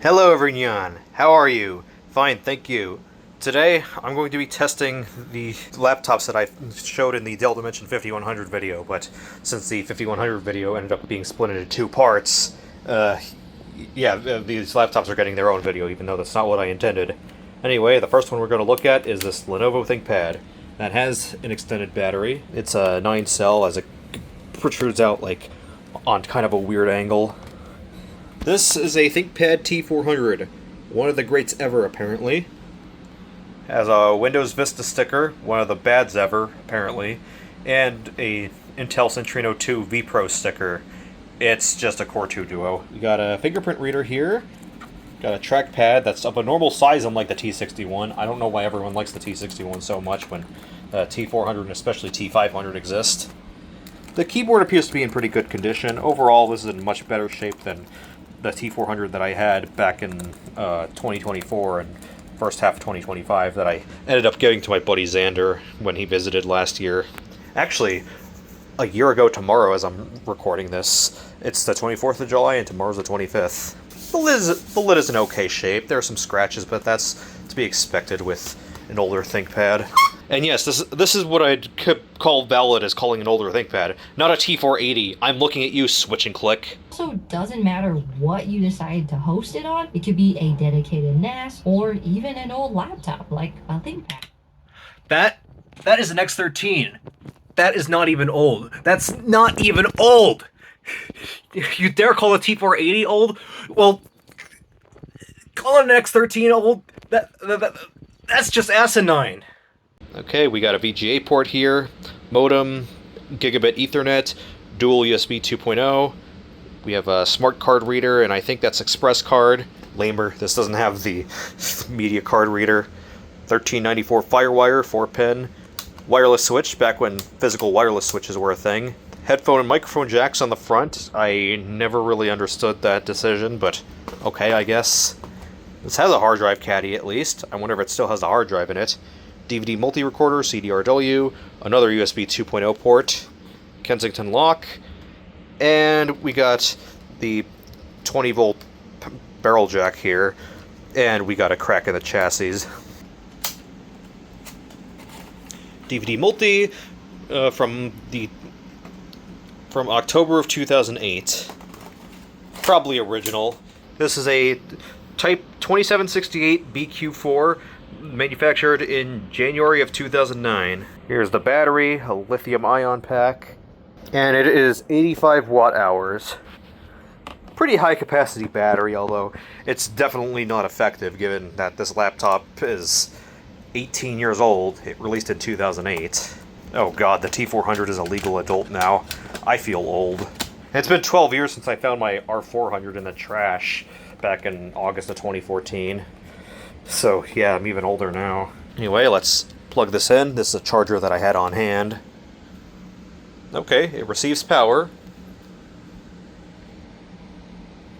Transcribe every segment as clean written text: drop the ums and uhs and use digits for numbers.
Hello everyone, how are you? Fine, thank you. Today I'm going to be testing the laptops that I showed in the Dell Dimension 5100 video, but since the 5100 video ended up being split into two parts, these laptops are getting their own video, even though that's not what I intended. Anyway, the first one we're going to look at is this Lenovo ThinkPad. That has an extended battery. It's a 9-cell as it protrudes out like on kind of a weird angle. This is a ThinkPad T400, one of the greats ever, apparently. Has a Windows Vista sticker, one of the bads ever, apparently, and a Intel Centrino 2 vPro sticker. It's just a Core 2 Duo. We got a fingerprint reader here. Got a trackpad that's of a normal size unlike the T61. I don't know why everyone likes the T61 so much when T400 and especially T500 exist. The keyboard appears to be in pretty good condition. Overall, this is in much better shape than the T400 that I had back in 2024 and first half of 2025 that I ended up giving to my buddy Xander when he visited last year. Actually, a year ago tomorrow as I'm recording this. It's the 24th of July and tomorrow's the 25th. The lid is in okay shape. There are some scratches, but that's to be expected with an older ThinkPad. And yes, this is what I'd call valid as calling an older ThinkPad, not a T480. I'm looking at you, switch and click. Also, doesn't matter what you decide to host it on. It could be a dedicated NAS or even an old laptop like a ThinkPad. That is an X13. That is not even old. That's not even old. You dare call a T480 old? Well, call it an X13 old? That's just asinine. Okay, we got a VGA port here, modem, gigabit Ethernet, dual USB 2.0. We have a smart card reader, and I think that's Express card. Lamer, this doesn't have the media card reader. 1394 Firewire, 4-pin. Wireless switch, back when physical wireless switches were a thing. Headphone and microphone jacks on the front. I never really understood that decision, but okay, I guess. This has a hard drive caddy at least. I wonder if it still has a hard drive in it. DVD multi-recorder, CDRW, another USB 2.0 port, Kensington lock, and we got the 20-volt barrel jack here, and we got a crack in the chassis. DVD multi from October of 2008. Probably original. This is a Type 2768 BQ4, manufactured in January of 2009. Here's the battery, a lithium-ion pack, and it is 85 watt-hours. Pretty high-capacity battery, although it's definitely not effective given that this laptop is 18 years old. It released in 2008. Oh god, the T400 is a legal adult now. I feel old. It's been 12 years since I found my R400 in the trash back in August of 2014. So yeah, I'm even older now. Anyway, let's plug this in. This is a charger that I had on hand. Okay, it receives power.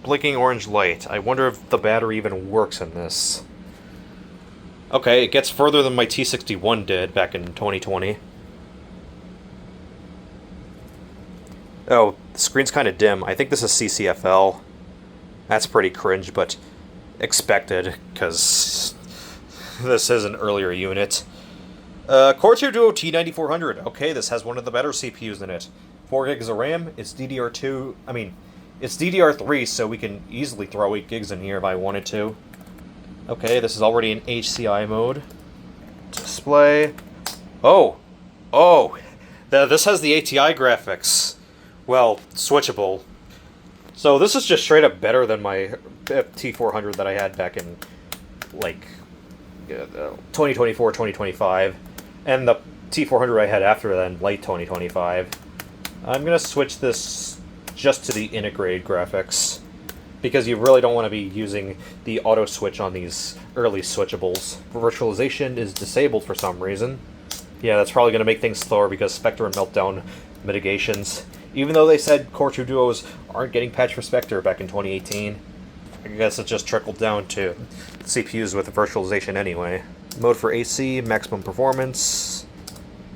Blinking orange light. I wonder if the battery even works in this. Okay, it gets further than my T61 did back in 2020. Oh, the screen's kind of dim. I think this is CCFL. That's pretty cringe, but expected, because this is an earlier unit. Core 2 Duo T9400. Okay, this has one of the better CPUs in it. 4 gigs of RAM. It's it's DDR3, so we can easily throw 8 gigs in here if I wanted to. Okay, this is already in HCI mode. Display. Oh! This has the ATI graphics. Well, switchable. So this is just straight up better than my T400 that I had back in, 2024, 2025. And the T400 I had after then, late 2025. I'm going to switch this just to the integrated graphics, because you really don't want to be using the auto switch on these early switchables. Virtualization is disabled for some reason. Yeah, that's probably going to make things slower because Spectre and Meltdown mitigations. Even though they said Core 2 Duos aren't getting patched for Spectre back in 2018. I guess it just trickled down to CPUs with virtualization anyway. Mode for AC, maximum performance,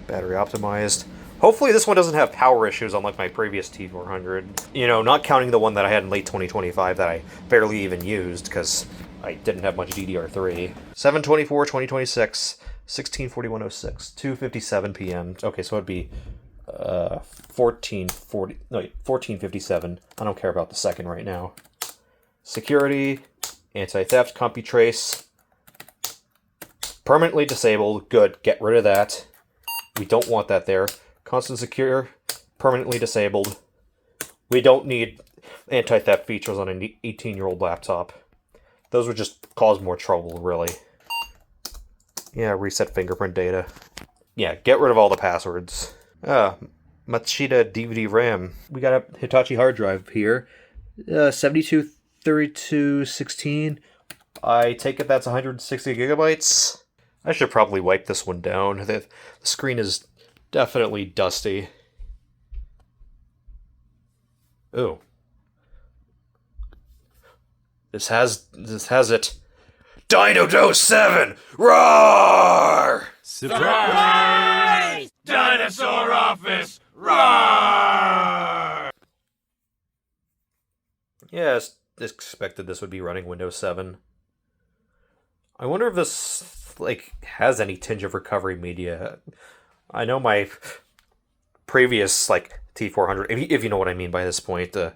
battery optimized. Hopefully this one doesn't have power issues unlike my previous T400. You know, not counting the one that I had in late 2025 that I barely even used because I didn't have much DDR3. 7/24/2026, 16:41:06, 2:57 p.m. Okay, so it'd be 14:57. I don't care about the second right now. Security, anti-theft, CompuTrace, permanently disabled. Good, get rid of that. We don't want that there. Constant secure, permanently disabled. We don't need anti-theft features on an 18-year-old laptop. Those would just cause more trouble, really. Yeah, reset fingerprint data. Yeah, get rid of all the passwords. Machida DVD RAM. We got a Hitachi hard drive here. 723216. I take it that's 160 gigabytes. I should probably wipe this one down. The screen is definitely dusty. Ooh. This has it. Dino 7! Roar! Surprise! Dinosaur Office! Roar! Yes, expected this would be running Windows 7. I wonder if this, has any tinge of recovery media. I know my previous, T400, if you know what I mean by this point, the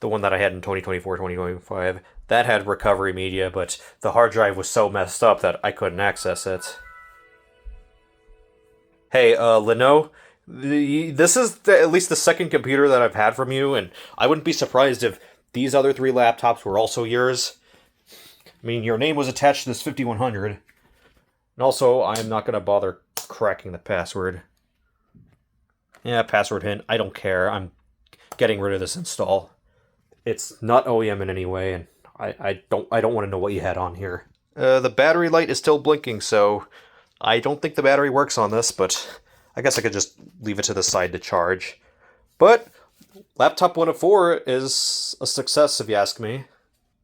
one that I had in 2024, 2025, that had recovery media, but the hard drive was so messed up that I couldn't access it. Hey, Leno, this is at least the second computer that I've had from you, and I wouldn't be surprised if these other 3 laptops were also yours. I mean, your name was attached to this 5100. And also, I'm not going to bother cracking the password. Yeah, password hint. I don't care. I'm getting rid of this install. It's not OEM in any way, and I don't want to know what you had on here. The battery light is still blinking, so I don't think the battery works on this, but I guess I could just leave it to the side to charge. But laptop 1 of 4 is a success, if you ask me.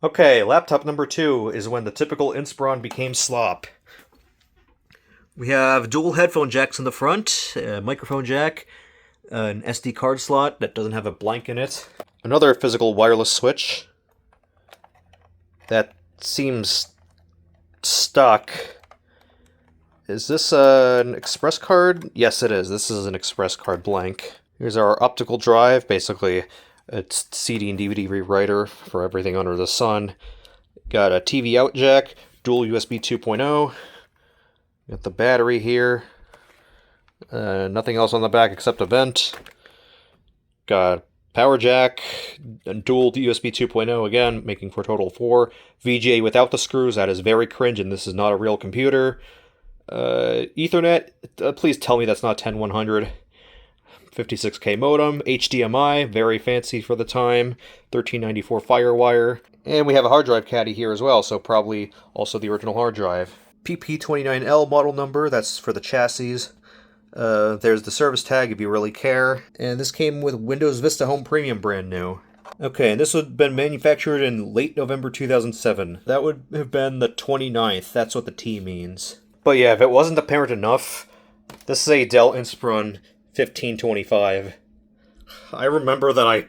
Okay, laptop number 2 is when the typical Inspiron became slop. We have dual headphone jacks in the front, a microphone jack, an SD card slot that doesn't have a blank in it, another physical wireless switch that seems stuck. Is this an express card? Yes, it is. This is an express card blank. Here's our optical drive, basically it's CD and DVD rewriter for everything under the sun. Got a TV out jack, dual USB 2.0. Got the battery here. Nothing else on the back except a vent. Got power jack, and dual USB 2.0 again, making for a total of 4. VGA without the screws, that is very cringe, and this is not a real computer. Ethernet, please tell me that's not 10100. 56K modem, HDMI, very fancy for the time, 1394 Firewire, and we have a hard drive caddy here as well, so probably also the original hard drive. PP29L model number, that's for the chassis. There's the service tag if you really care, and this came with Windows Vista Home Premium brand new. Okay, and this would have been manufactured in late November 2007. That would have been the 29th, that's what the T means. But yeah, if it wasn't apparent enough, this is a Dell Inspiron 1525. I remember that I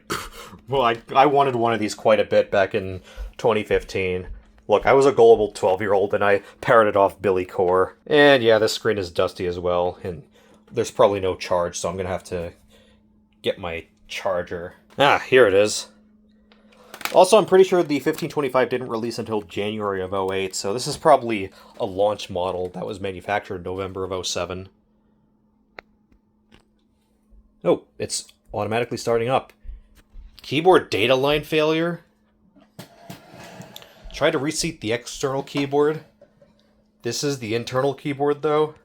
wanted one of these quite a bit back in 2015. Look, I was a gullible 12-year-old and I parroted off Billy Core. And yeah, this screen is dusty as well, and there's probably no charge, so I'm gonna have to get my charger. Ah, here it is. Also, I'm pretty sure the 1525 didn't release until January of 08, so this is probably a launch model that was manufactured in November of 07. Oh, it's automatically starting up. Keyboard data line failure? Try to reseat the external keyboard. This is the internal keyboard, though.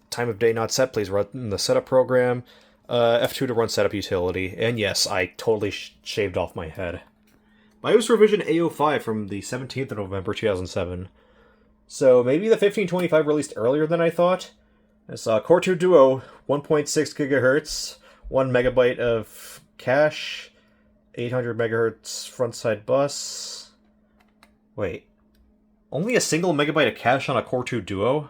Time of day not set, please run the setup program. F2 to run setup utility. And yes, I totally shaved off my head. BIOS revision A05 from the 17th of November 2007. So maybe the 1525 released earlier than I thought. It's Core 2 Duo, 1.6 gigahertz, 1 megabyte of cache, 800 megahertz front-side bus. Wait, only a single megabyte of cache on a Core 2 Duo?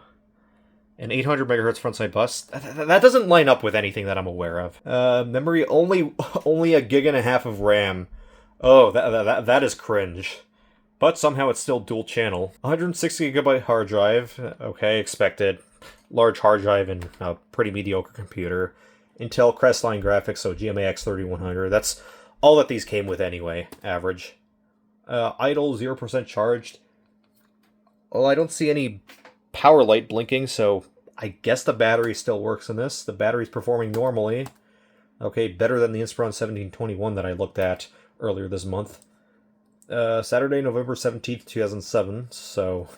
An 800 megahertz frontside bus. That doesn't line up with anything that I'm aware of. Memory only a gig and a half of RAM. Oh, that is cringe. But somehow it's still dual channel. 160 gigabyte hard drive. Okay, expected. Large hard drive and a pretty mediocre computer. Intel Crestline graphics, so GMAX 3100. That's all that these came with anyway. Average. Idle 0% charged. Well, I don't see any power light blinking, so I guess the battery still works in this. The battery's performing normally. Okay, better than the Inspiron 1721 that I looked at earlier this month. Saturday, November 17th, 2007, so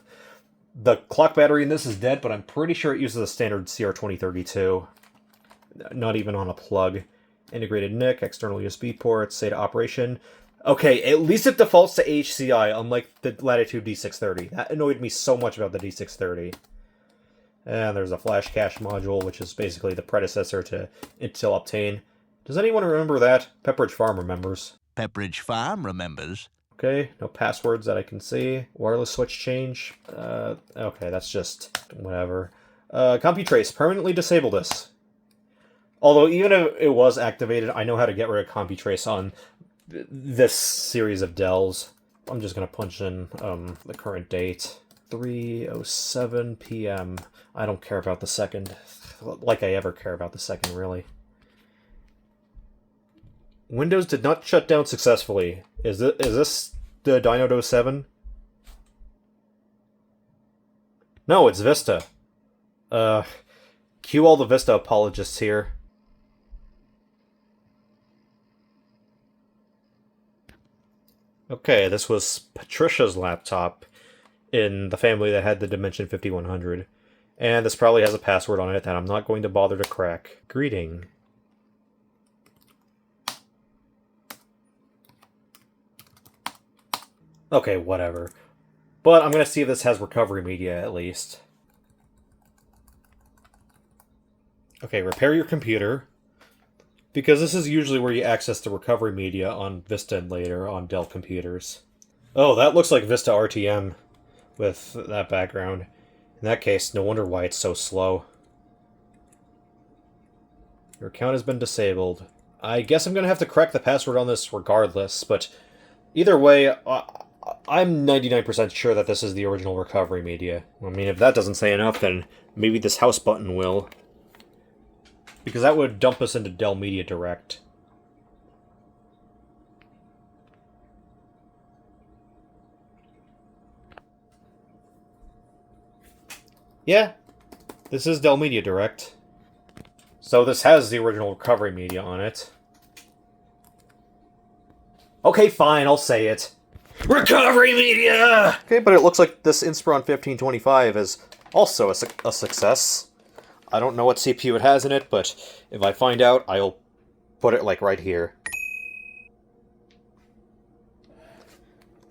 the clock battery in this is dead, but I'm pretty sure it uses a standard CR2032. Not even on a plug. Integrated NIC, external USB port, SATA operation. Okay, at least it defaults to HCI, unlike the Latitude D630. That annoyed me so much about the D630. And there's a flash cache module, which is basically the predecessor to Intel Optane. Does anyone remember that? Pepperidge Farm remembers. Pepperidge Farm remembers. Okay, no passwords that I can see. Wireless switch change. Okay, that's just whatever. CompuTrace, permanently disable this. Although, even if it was activated, I know how to get rid of CompuTrace on this series of Dells. I'm just going to punch in the current date. 3:07 p.m. I don't care about the second. Like I ever care about the second, really. Windows did not shut down successfully. Is this the Dino 07? No, it's Vista. Cue all the Vista apologists here. Okay, this was Patricia's laptop in the family that had the Dimension 5100. And this probably has a password on it that I'm not going to bother to crack. Greeting. Okay, whatever. But I'm going to see if this has recovery media, at least. Okay, repair your computer. Because this is usually where you access the recovery media on Vista and later on Dell computers. Oh, that looks like Vista RTM with that background. In that case, no wonder why it's so slow. Your account has been disabled. I guess I'm going to have to crack the password on this regardless, but either way, I'm 99% sure that this is the original recovery media. I mean, if that doesn't say enough, then maybe this house button will. Because that would dump us into Dell Media Direct. Yeah, this is Dell Media Direct. So this has the original recovery media on it. Okay, fine, I'll say it. Recovery media! Okay, but it looks like this Inspiron 1525 is also a success. I don't know what CPU it has in it, but if I find out, I'll put it, like, right here.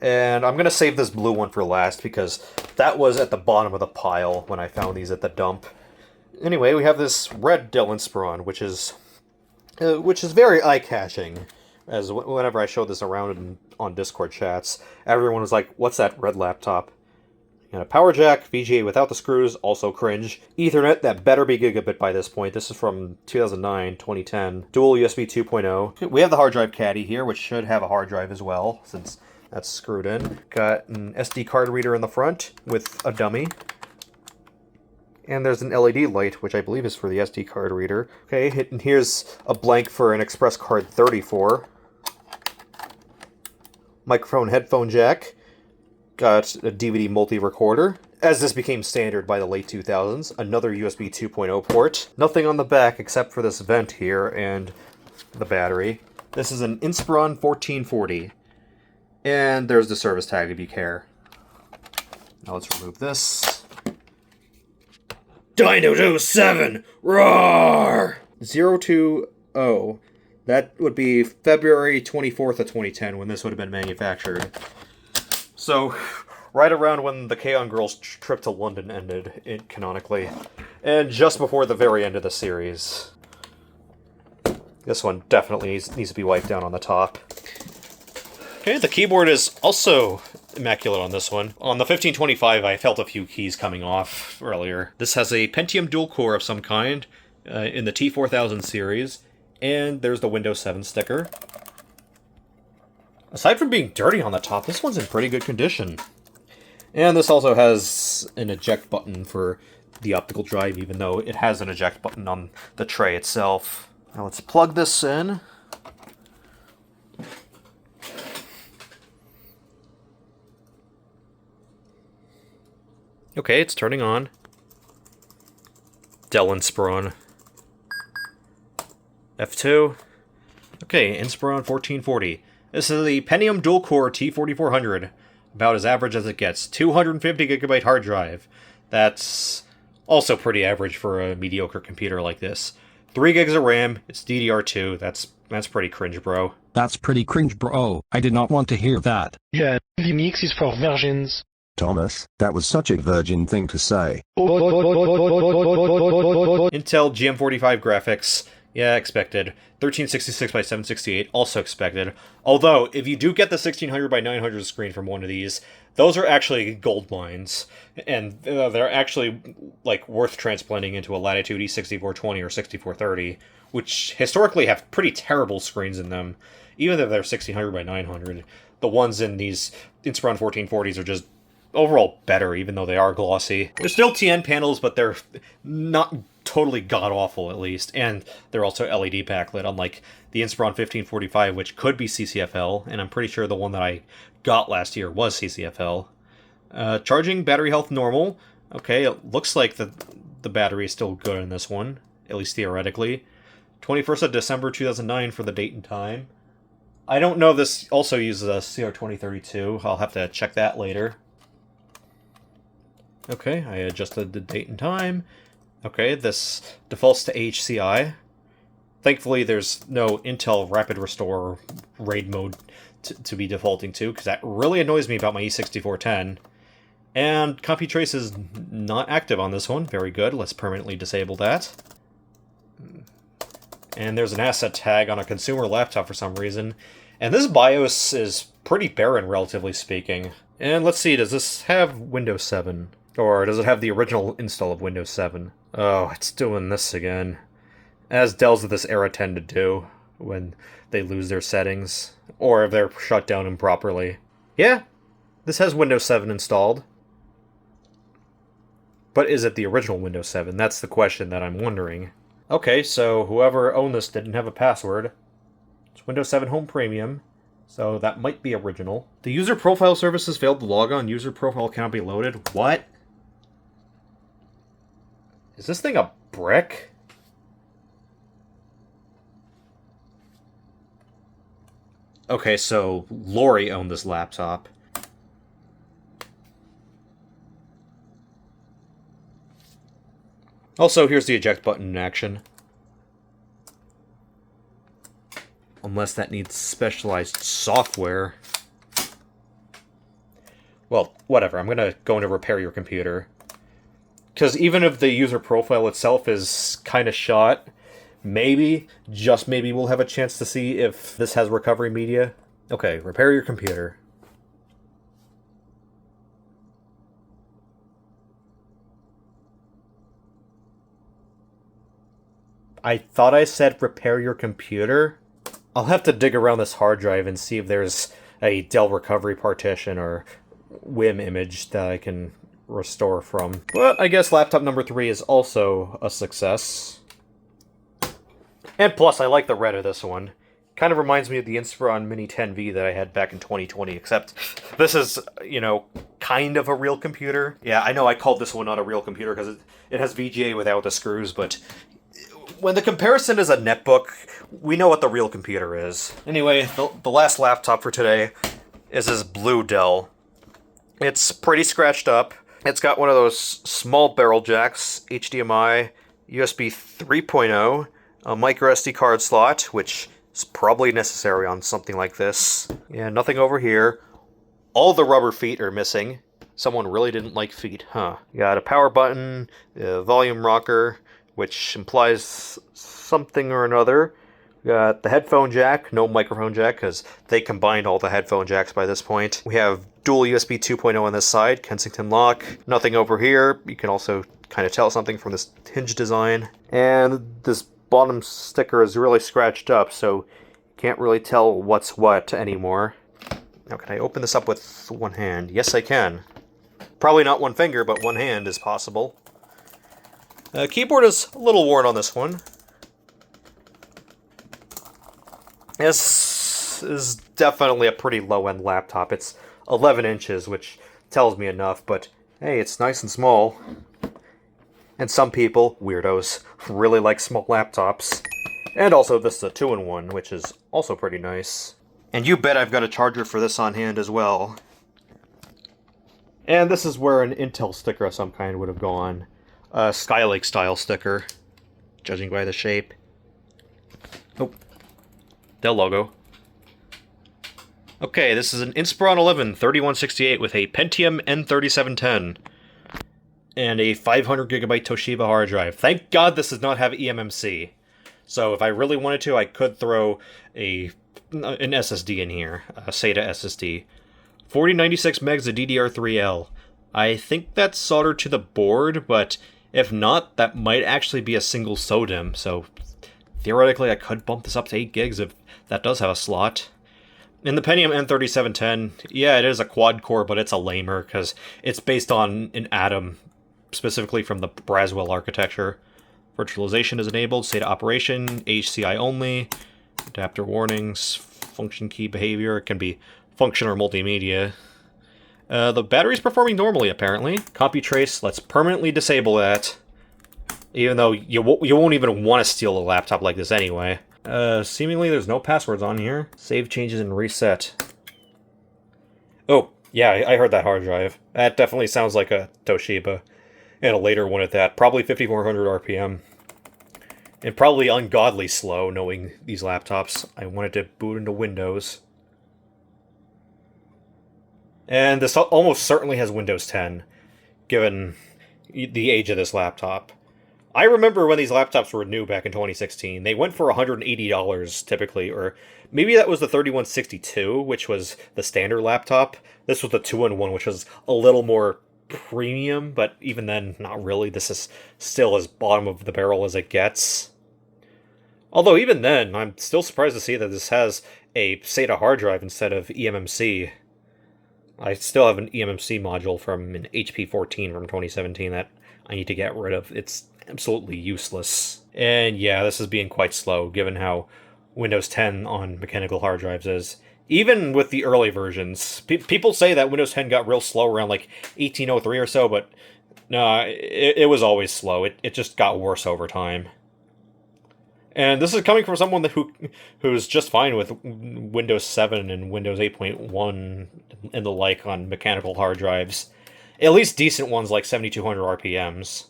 And I'm gonna save this blue one for last, because that was at the bottom of the pile when I found these at the dump. Anyway, we have this red Dell Inspiron, which is very eye-catching. As whenever I showed this around on Discord chats, everyone was like, what's that red laptop? And a power jack, VGA without the screws, also cringe. Ethernet, that better be gigabit by this point. This is from 2009, 2010. Dual USB 2.0. We have the hard drive caddy here, which should have a hard drive as well, since that's screwed in. Got an SD card reader in the front with a dummy. And there's an LED light, which I believe is for the SD card reader. Okay, and here's a blank for an Express Card 34. Microphone headphone jack. Got a DVD multi-recorder. As this became standard by the late 2000s, another USB 2.0 port. Nothing on the back except for this vent here and the battery. This is an Inspiron 1440. And there's the service tag if you care. Now let's remove this. Dino 07! Roar! 020. That would be February 24th of 2010 when this would have been manufactured. So, right around when the K-On! Girls' trip to London ended, canonically. And just before the very end of the series. This one definitely needs to be wiped down on the top. Okay, the keyboard is also immaculate on this one. On the 1525, I felt a few keys coming off earlier. This has a Pentium dual core of some kind in the T4000 series, and there's the Windows 7 sticker. Aside from being dirty on the top, this one's in pretty good condition. And this also has an eject button for the optical drive, even though it has an eject button on the tray itself. Now let's plug this in. Okay, it's turning on. Dell Inspiron. F2. Okay, Inspiron 1440. This is the Pentium dual-core T4400. About as average as it gets. 250GB hard drive. That's also pretty average for a mediocre computer like this. 3 gigs of RAM. It's DDR2. That's pretty cringe, bro. That's pretty cringe, bro. I did not want to hear that. Yeah, Linux is for virgins. Thomas, that was such a virgin thing to say. Intel GM45 graphics. Yeah, expected. 1366 by 768, also expected. Although, if you do get the 1600 by 900 screen from one of these, those are actually gold mines. And they're actually, like, worth transplanting into a Latitude E6420 or 6430, which historically have pretty terrible screens in them. Even if they're 1600 by 900, the ones in these Inspiron 1440s are just overall better, even though they are glossy. They're still TN panels, but they're not totally god-awful, at least. And they're also LED backlit, unlike the Inspiron 1545, which could be CCFL, and I'm pretty sure the one that I got last year was CCFL. Charging battery health normal. Okay, it looks like the battery is still good in this one, at least theoretically. 21st of December 2009 for the date and time. I don't know if this also uses a CR2032. I'll have to check that later. Okay, I adjusted the date and time. Okay, this defaults to HCI. Thankfully, there's no Intel Rapid Restore RAID mode to be defaulting to, because that really annoys me about my E6410. And CompuTrace is not active on this one. Very good. Let's permanently disable that. And there's an asset tag on a consumer laptop for some reason. And this BIOS is pretty barren, relatively speaking. And let's see, does this have Windows 7? Or does it have the original install of Windows 7? Oh, it's doing this again. As Dells of this era tend to do when they lose their settings, or if they're shut down improperly. Yeah, this has Windows 7 installed. But is it the original Windows 7? That's the question that I'm wondering. Okay, so whoever owned this didn't have a password. It's Windows 7 Home Premium, so that might be original. The user profile services failed to log on. User profile cannot be loaded. What? Is this thing a brick? Okay, so Lori owned this laptop. Also, here's the eject button in action. Unless that needs specialized software. Well, whatever. I'm going to go into repair your computer. Because even if the user profile itself is kind of shot, maybe, just maybe, we'll have a chance to see if this has recovery media. Okay, repair your computer. I thought I said repair your computer. I'll have to dig around this hard drive and see if there's a Dell recovery partition or WIM image that I can restore from. But I guess laptop number 3 is also a success. And plus, I like the red of this one. Kind of reminds me of the Inspiron Mini 10V that I had back in 2020, except this is, you know, kind of a real computer. Yeah, I know I called this one not a real computer because it has VGA without the screws, but when the comparison is a netbook, we know what the real computer is. Anyway, the last laptop for today is this blue Dell. It's pretty scratched up. It's got one of those small barrel jacks, HDMI, USB 3.0, a micro SD card slot, which is probably necessary on something like this. Yeah, nothing over here. All the rubber feet are missing. Someone really didn't like feet, huh? You got a power button, a volume rocker, which implies something or another. We got the headphone jack, no microphone jack, because they combined all the headphone jacks by this point. We have dual USB 2.0 on this side, Kensington lock. Nothing over here. You can also kind of tell something from this hinge design. And this bottom sticker is really scratched up, so you can't really tell what's what anymore. Now, can I open this up with one hand? Yes, I can. Probably not one finger, but one hand is possible. Keyboard is a little worn on this one. This is definitely a pretty low-end laptop. It's 11 inches, which tells me enough, but hey, it's nice and small. And some people, weirdos, really like small laptops. And also, this is a 2-in-1, which is also pretty nice. And you bet I've got a charger for this on hand as well. And this is where an Intel sticker of some kind would have gone. A Skylake style sticker, judging by the shape. Oh, Dell logo. Okay, this is an Inspiron 11 3168 with a Pentium N3710 and a 500GB Toshiba hard drive. Thank God this does not have eMMC. So if I really wanted to, I could throw an SSD in here, a SATA SSD. 4096 megs of DDR3L. I think that's soldered to the board, but if not, that might actually be a single SODIMM, so theoretically I could bump this up to 8 gigs if that does have a slot. In the Pentium N3710, yeah, it is a quad-core, but it's a lamer, because it's based on an Atom, specifically from the Braswell architecture. Virtualization is enabled, SATA operation, HCI only, adapter warnings, function key behavior, it can be function or multimedia. The battery's performing normally, apparently. CompuTrace, let's permanently disable that. Even though you won't even want to steal a laptop like this anyway. Seemingly there's no passwords on here. Save changes and reset. Oh, yeah, I heard that hard drive. That definitely sounds like a Toshiba. And a later one at that. Probably 5400 RPM. And probably ungodly slow, knowing these laptops. I wanted to boot into Windows. And this almost certainly has Windows 10, given the age of this laptop. I remember when these laptops were new back in 2016. They went for $180 typically, or maybe that was the 3162, which was the standard laptop. This was the 2-in-1, which was a little more premium, but even then, not really. This is still as bottom of the barrel as it gets. Although even then, I'm still surprised to see that this has a SATA hard drive instead of eMMC. I still have an eMMC module from an HP 14 from 2017 that I need to get rid of. It's absolutely useless. And yeah, this is being quite slow, given how Windows 10 on mechanical hard drives is. Even with the early versions. People say that Windows 10 got real slow around like 1803 or so, but no, it was always slow. It just got worse over time. And this is coming from someone who's just fine with Windows 7 and Windows 8.1 and the like on mechanical hard drives. At least decent ones like 7200 RPMs.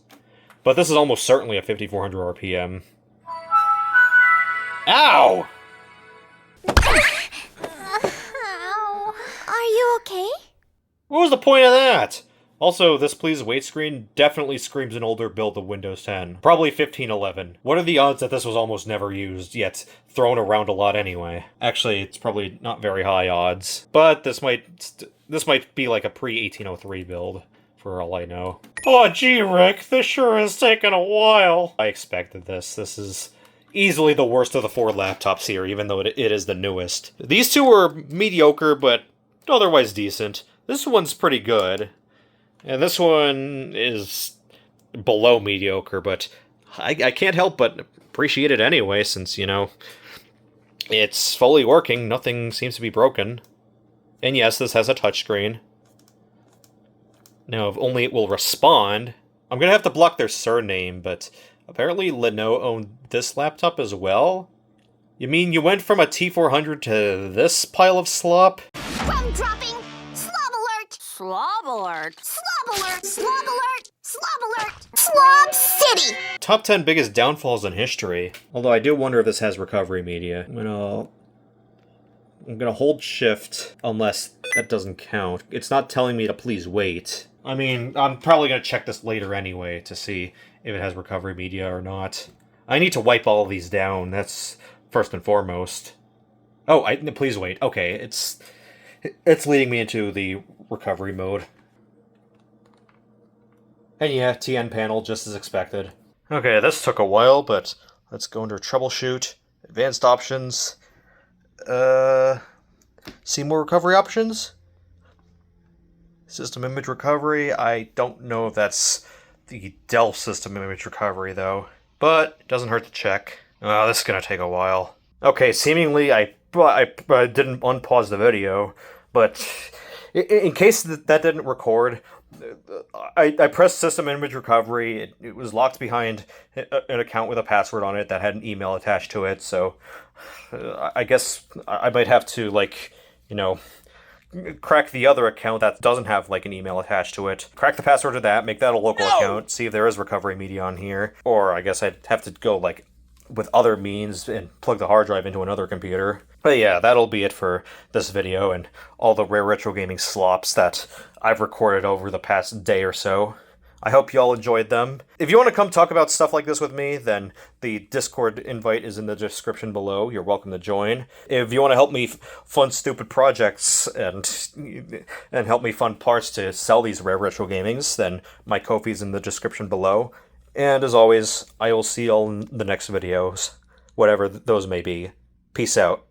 But this is almost certainly a 5400 RPM. Ow! Ow. Are you okay? What was the point of that? Also, this please wait screen definitely screams an older build of Windows 10. Probably 1511. What are the odds that this was almost never used, yet thrown around a lot anyway? Actually, it's probably not very high odds. But this might be like a pre-1803 build, for all I know. Oh gee, Rick, this sure has taken a while. I expected this. This is easily the worst of the 4 laptops here, even though it is the newest. These two were mediocre, but otherwise decent. This one's pretty good. And this one is below mediocre, but I can't help but appreciate it anyway, since, you know, it's fully working, nothing seems to be broken. And yes, this has a touchscreen. Now, if only it will respond. I'm gonna have to block their surname, but apparently Lenovo owned this laptop as well? You mean you went from a T400 to this pile of slop? Crumb dropping! Slob alert! Slob alert! Slob alert! Slob alert! Slob alert! Slob City! Top 10 biggest downfalls in history. Although I do wonder if this has recovery media. I'm gonna hold shift, unless that doesn't count. It's not telling me to please wait. I mean, I'm probably gonna check this later anyway to see if it has recovery media or not. I need to wipe all of these down. That's first and foremost. Oh, please wait. Okay, it's leading me into the recovery mode. And yeah, TN panel, just as expected. Okay, this took a while, but let's go under troubleshoot, advanced options, see more recovery options? System image recovery, I don't know if that's the Dell system image recovery though, but it doesn't hurt to check. Oh, this is gonna take a while. Okay, seemingly I didn't unpause the video, but in case that didn't record, I pressed system image recovery. It was locked behind an account with a password on it that had an email attached to it, so I guess I might have to, like, you know, crack the other account that doesn't have, like, an email attached to it. Crack the password to that, make that a local account, see if there is recovery media on here. Or I guess I'd have to go, like, with other means and plug the hard drive into another computer. But yeah, that'll be it for this video and all the rare retro gaming slops that I've recorded over the past day or so. I hope y'all enjoyed them. If you want to come talk about stuff like this with me, then the Discord invite is in the description below. You're welcome to join. If you want to help me fund stupid projects and help me fund parts to sell these rare retro gamings, then my Ko-fi's in the description below. And as always, I will see y'all in the next videos, whatever those may be. Peace out.